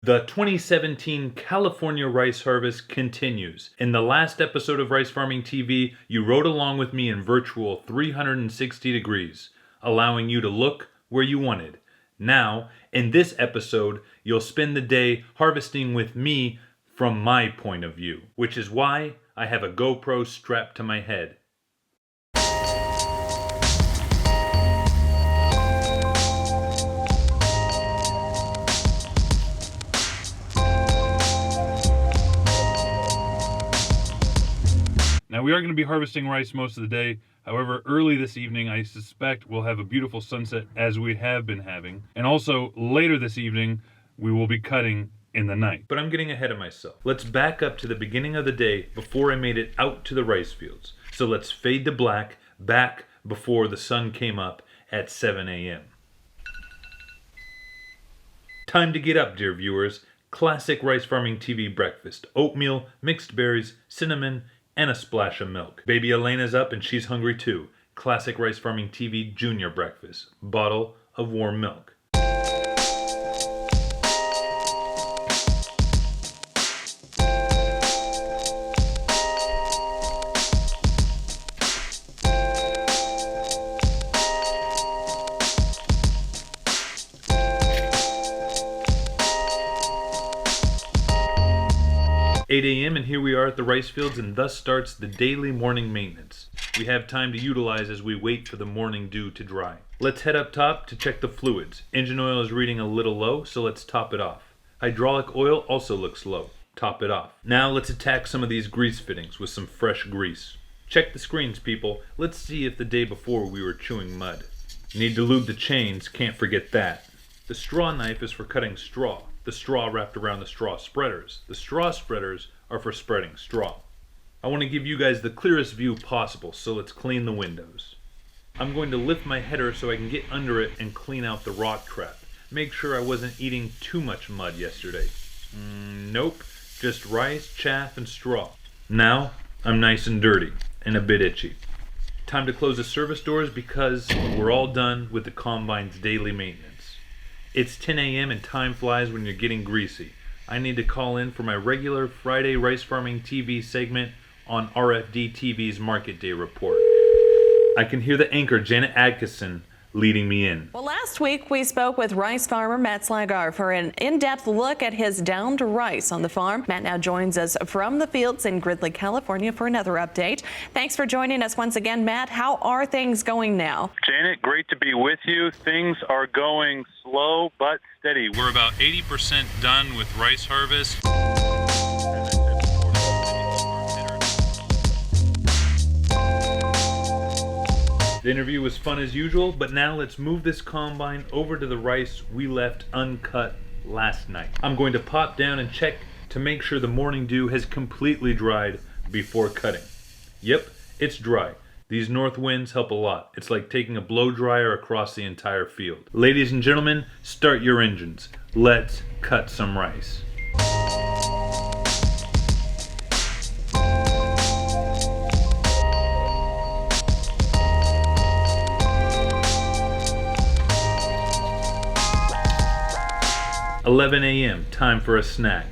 The 2017 California rice harvest continues. In the last episode of Rice Farming TV, you rode along with me in virtual 360 degrees, allowing you to look where you wanted. Now, in this episode, you'll spend the day harvesting with me from my point of view, which is why I have a GoPro strapped to my head. Now we are going to be harvesting rice most of the day. However, early this evening, I suspect we'll have a beautiful sunset as we have been having. And also, later this evening, we will be cutting in the night. But I'm getting ahead of myself. Let's back up to the beginning of the day before I made it out to the rice fields. So let's fade to black back before the sun came up at 7 a.m. Time to get up, dear viewers. Classic Rice Farming TV breakfast. Oatmeal, mixed berries, cinnamon, and a splash of milk. Baby Elena's up and she's hungry too. Classic Rice Farming TV Junior breakfast. Bottle of warm milk. "8 a.m. and here we are at the rice fields, and thus starts the daily morning maintenance. We have time to utilize as we wait for the morning dew to dry. Let's head up top to check the fluids. Engine oil is reading a little low, so let's top it off. Hydraulic oil also looks low. Top it off. Now let's attack some of these grease fittings with some fresh grease. Check the screens, people. Let's see if the day before we were chewing mud. Need to lube the chains, can't forget that. The straw knife is for cutting straw. The straw wrapped around the straw spreaders. The straw spreaders are for spreading straw. I want to give you guys the clearest view possible, so let's clean the windows. I'm going to lift my header so I can get under it and clean out the rock trap. Make sure I wasn't eating too much mud yesterday. Nope, just rice, chaff, and straw. Now, I'm nice and dirty, and a bit itchy. Time to close the service doors because we're all done with the combine's daily maintenance. It's 10 a.m. and time flies when you're getting greasy. I need to call in for my regular Friday Rice Farming TV segment on RFD-TV's Market Day Report. I can hear the anchor Janet Adkisson leading me in. Well, last week we spoke with rice farmer Matt Slagar for an in-depth look at his downed rice on the farm. Matt now joins us from the fields in Gridley, California for another update. Thanks for joining us once again, Matt. How are things going now? Janet, great to be with you. Things are going slow but steady. We're about 80% done with rice harvest. The interview was fun as usual, but now let's move this combine over to the rice we left uncut last night. I'm going to pop down and check to make sure the morning dew has completely dried before cutting. Yep, it's dry. These north winds help a lot. It's like taking a blow dryer across the entire field. Ladies and gentlemen, start your engines. Let's cut some rice. "11 a.m., time for a snack.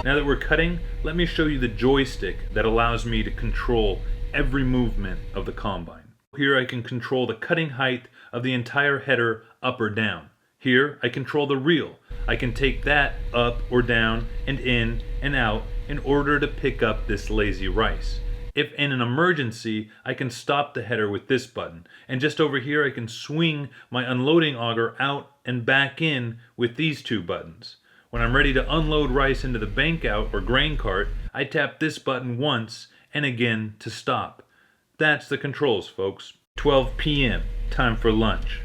Now that we're cutting, let me show you the joystick that allows me to control every movement of the combine. Here I can control the cutting height of the entire header up or down. Here I control the reel. I can take that up or down and in and out in order to pick up this lazy rice. If in an emergency, I can stop the header with this button. And just over here I can swing my unloading auger out and back in with these two buttons. When I'm ready to unload rice into the bank out or grain cart, I tap this button once and again to stop. That's the controls, folks. 12 p.m., time for lunch.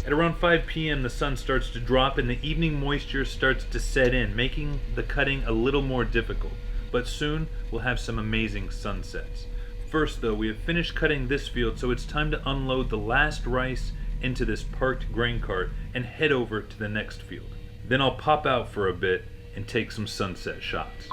At around 5 p.m. the sun starts to drop and the evening moisture starts to set in, making the cutting a little more difficult. But soon we'll have some amazing sunsets. First though, we have finished cutting this field, so it's time to unload the last rice into this parked grain cart and head over to the next field. Then I'll pop out for a bit and take some sunset shots.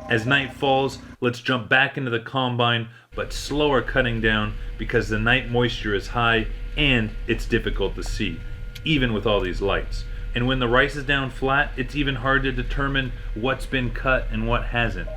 As night falls, let's jump back into the combine, but slower cutting down because the night moisture is high and it's difficult to see, even with all these lights. And when the rice is down flat, it's even hard to determine what's been cut and what hasn't.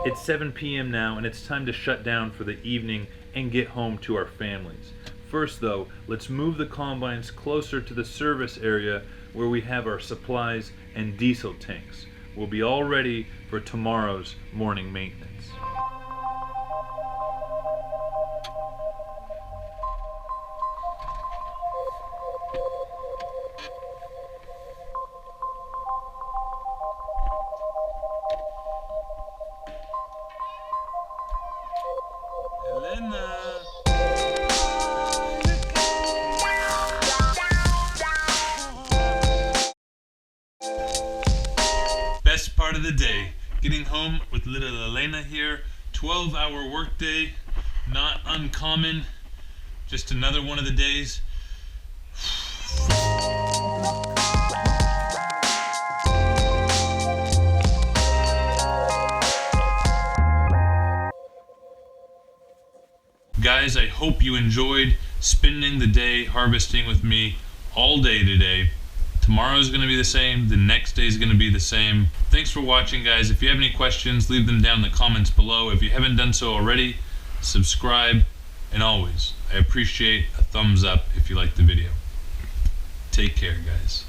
It's 7 p.m. now and it's time to shut down for the evening and get home to our families. First though, let's move the combines closer to the service area where we have our supplies and diesel tanks. We'll be all ready for tomorrow's morning maintenance. Best part of the day, getting home with little Elena here. 12-hour workday, not uncommon. Just another one of the days. Guys, I hope you enjoyed spending the day harvesting with me all day today. Tomorrow's going to be the same. The next day is going to be the same. Thanks for watching, guys. If you have any questions, leave them down in the comments below. If you haven't done so already, subscribe. And always, I appreciate a thumbs up if you like the video. Take care, guys.